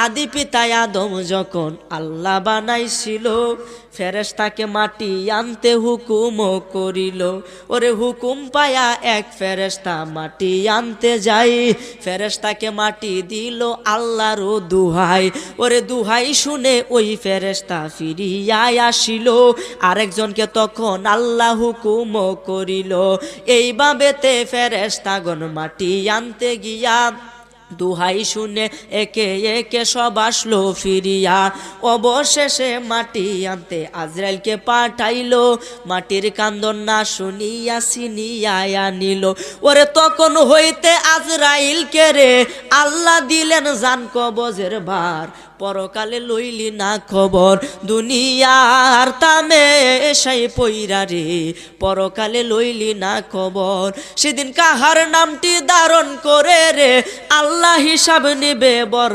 আদি পিতা আদম যখন আল্লাহ বানাইছিল, ফেরেশতাকে মাটি আনতে হুকুম করিল। ওরে হুকুম পায়া এক ফেরেশতা মাটি আনতে যাই, ফেরেশতাকে মাটি দিল আল্লাহর দুহাই। ওরে দুহাই শুনে ওই ফেরেশতা ফিরিয়া আসিল, আরেকজনকে তখন আল্লাহ হুকুম করিল। এইভাবেতে ফেরেশতাগণ মাটি আনতে গিয়া দুহাই শুনে একে একে সব আসলো ফিরিয়া। অবশেষে মাটি আনতে আজরাইলকে পাঠাইলো, মাটির কান্দন না শুনিয়া ছিনিয়া আনিল। ওরে তখন হইতে আজরাইলকে রে আল্লাহ দিলেন জান কবজের ভার, পরকালে লইলি না খবর। দুনিয়ার তামে এসাই পইরা রে, পরকালে লইলি না খবর। সেদিন কাহার নামটি ধারণ করে রে আল্লাহ হিসাব নিবে বর।